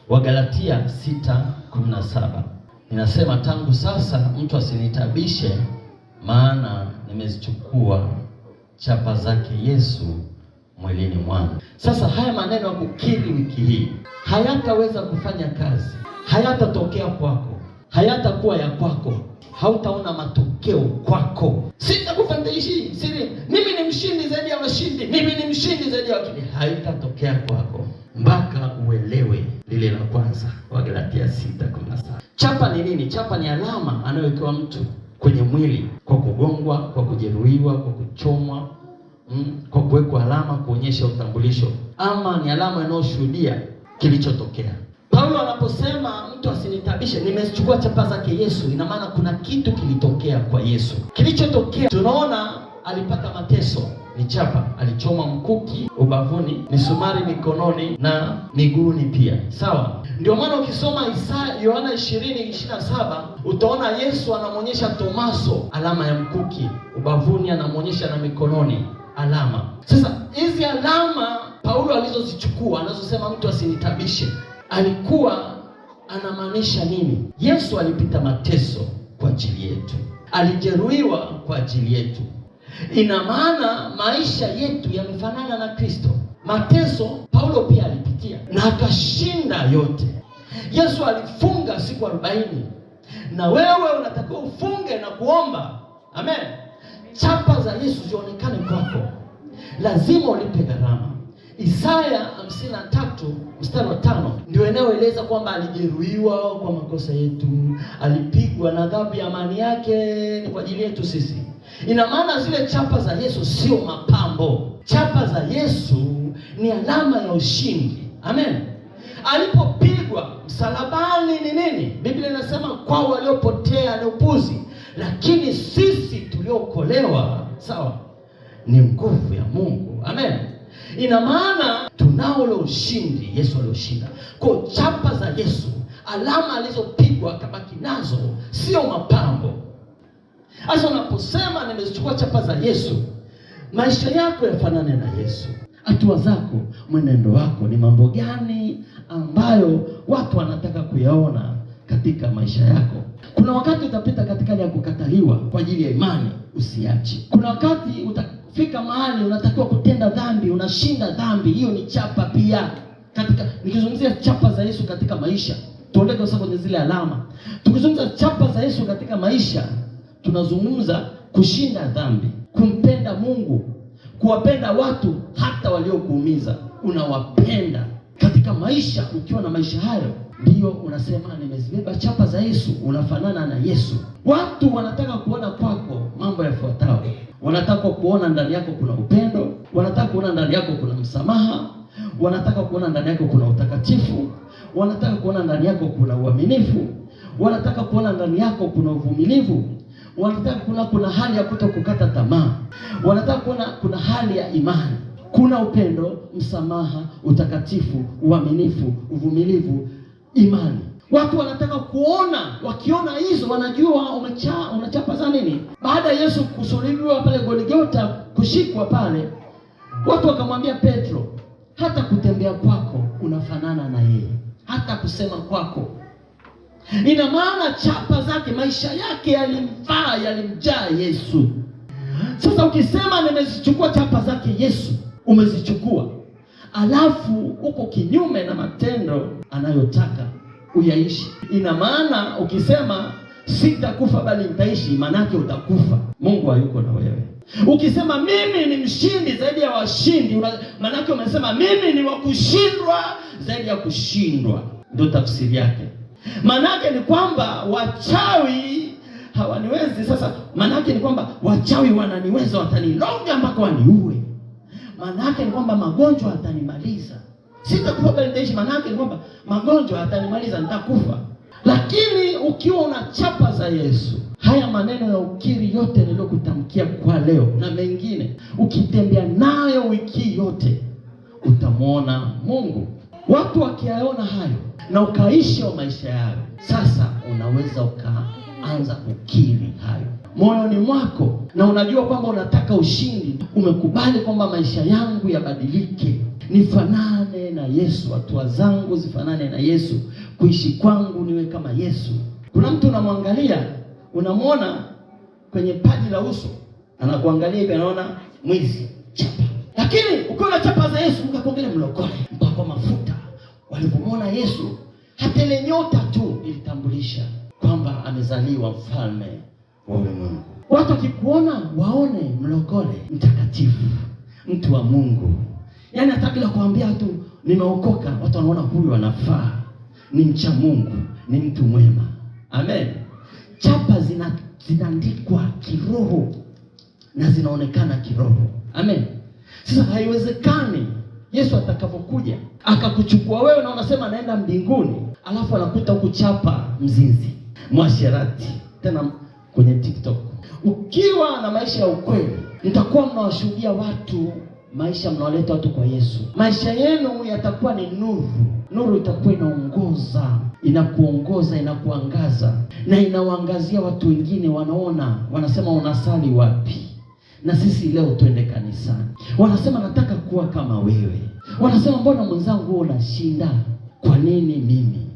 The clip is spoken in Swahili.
Wagalatia 6:17 inasema, tangu sasa mtu asinitabishe, maana nimezichukua chapa zake Yesu mwilini mwangu. Sasa haya maneno ya kukiri wiki hii hayataweza kufanya kazi, hayatatokea kwako, hayatakuwa ya kwako, hautaona matokeo kwako. Sitakufundisha siri, mimi ni mshindi zaidi ya washindi, mimi ni mshindi zaidi ya wakili. Haitatokea kwako mpaka uelewe lile la kwanza, Wagalatia 6:17. Chapa ni nini? Chapa ni alama anayowekewa mtu kwenye mwili kwa kugongwa, kwa kujeruhiwa, kwa kuchomwa, kwa kuwekwa alama kuonyesha utambulisho, ama ni alama inayoshuhudia kilichotokea. Paulo anaposema mtu asinitabishe, nimechukua chapa zake Yesu, ina maana kuna kitu kilitokea kwa Yesu. Kilichotokea, tunaona alipata mateso, ni chapa, alichoma mkuki ubavuni, misumari mikononi na miguuni pia. Sawa? Ndio maana ukisoma Yohana 20:27 utaona Yesu anamwonyesha Tomaso alama ya mkuki ubavuni, anamwonyesha na mikononi alama. Sasa hizi alama Paulo alizozichukua, anazosema mtu asinitabishe, alikuwa anamaanisha nini? Yesu alipita mateso kwa ajili yetu, alijeruhiwa kwa ajili yetu. Ina maana maisha yetu yamefanana na Kristo. Mateso Paulo pia alipitia na akashinda yote. Yesu alifunga siku 40, na wewe unatakiwa ufunge na kuomba. Amen. Chapa za Yesu zionekane kwako, lazima ulipe gharama. Isaya 53:5 ndio inayoeleza kwamba alijeruhiwa kwa makosa yetu, alipigwa na adhabu ya amani yake ni kwa ajili yetu sisi. Ina maana zile chapa za Yesu sio mapambo. Chapa za Yesu ni alama ya ushindi. Amen. Alipopigwa msalabani ni nini? Biblia inasema kwa waliopotea ni upuzi, lakini sisi tuliokolewa, sawa, ni nguvu ya Mungu. Amen. Ina maana tunao ule ushindi Yesu alioshinda. Kwa chapa za Yesu, alama alizopigwa akabaki nazo, sio mapambo. Sasa unaposema nimezichukua chapa za Yesu, maisha yako yafanane na Yesu. Hatua zako, mwenendo wako, ni mambo gani ambayo watu wanataka kuyaona katika maisha yako? Kuna wakati utapita katika hali ya kukataliwa kwa ajili ya imani, usiache. Kuna wakati utafika mahali unatakiwa kutenda dhambi, unashinda dhambi, hiyo ni chapa pia. Nikizungumzia chapa za Yesu katika maisha, tuondoke sasa kwenye zile alama. Tukizungumza chapa za Yesu katika maisha, tunazungumza kushinda dhambi, kumpenda Mungu, kuwapenda watu hata waliokuumiza, unawapenda katika maisha. Ukiwa na maisha hayo, ndio unasema nimezibeba chapa za Yesu, unafanana na Yesu. Watu wanataka kuona kwako mambo yafuatayo. Wanataka kuona ndani yako kuna upendo, wanataka kuona ndani yako kuna msamaha, wanataka kuona ndani yako kuna utakatifu, wanataka kuona ndani yako kuna uaminifu, wanataka kuona ndani yako kuna uvumilivu, wanataka kuona kuna hali ya kutokukata tamaa, wanataka kuona kuna hali ya imani, kuna upendo, msamaha, utakatifu, uaminifu, uvumilivu, imani. Watu wanataka kuona, wakiona hizo wanajua unachapa za nini. Baada ya Yesu kusulubiwa pale Golgotha, kushikwa pale, watu wakamwambia Petro, hata kutembea kwako unafanana na yeye, hata kusema kwako. Ina maana chapa zake, maisha yake yalimfaa, yalimjaa Yesu. Sasa ukisema nimezichukua chapa zake Yesu, umezichukua, alafu uko kinyume na matendo anayotaka uyaishi. Ina maana ukisema sitakufa bali nitaishi, manake utakufa. Mungu hayuko na wewe. Ukisema mimi ni mshindi zaidi ya washindi, manake umesema mimi ni wa kushindwa zaidi ya kushindwa. Ndio tafsiri yake. Manake ni kwamba wachawi hawaniwezi. Sasa manake ni kwamba wachawi wananiweza, wataniloga mpaka waniue. Manake ni kwamba magonjwa yatanimaliza, sitakufa bali nitaishi. Manake ni kwamba magonjwa yatanimaliza, nitakufa. Lakini ukiwa una chapa za Yesu, haya maneno ya ukiri yote niliyokutamkia kwa leo na mengine, ukitembea nayo wiki yote, utamwona Mungu. Watu wakiyaona hayo na ukaishi wa maisha yao, sasa unaweza ukaanza kukiri hayo moyoni mwako, na unajua kwamba unataka ushindi. Umekubali kwamba maisha yangu yabadilike, nifanane na Yesu, hatua zangu zifanane na Yesu, kuishi kwangu niwe kama Yesu. Kuna mtu unamwangalia, unamwona kwenye paji la uso, anakuangalia hivi, anaona mwizi, chapa. Lakini ukiwa na chapa za Yesu, ukakuangalia mlokole, mpakwa mafuta. Walipomwona Yesu, hata ile nyota tu ilitambulisha kwamba amezaliwa mfalme wa ulimwengu. Watu wakikuona waone mlokole, mtakatifu, mtu wa Mungu. Yaani hata bila kuambia tu nimeokoka, watu wanaona huyu anafaa, ni mcha Mungu, ni mtu mwema. Amen. Chapa zinaandikwa kiroho na zinaonekana kiroho. Amen. Sasa haiwezekani Yesu atakapokuja akakuchukua wewe na unasema anaenda mbinguni, alafu anakuta huku chapa mzinzi, mwasherati, tena kwenye TikTok. Ukiwa na maisha ya ukweli, mtakuwa mnawashuhudia watu, maisha mnawaleta watu kwa Yesu. Maisha yenu yatakuwa ni nuru. Nuru itakuwa inakuongoza, inakuangaza na inawaangazia watu wengine. Wanaona, wanasema unasali wapi? Na sisi leo twende kanisani. Wanasema nataka kuwa kama wewe. Wanasema mbona mwenzangu unashinda? Kwa nini mimi?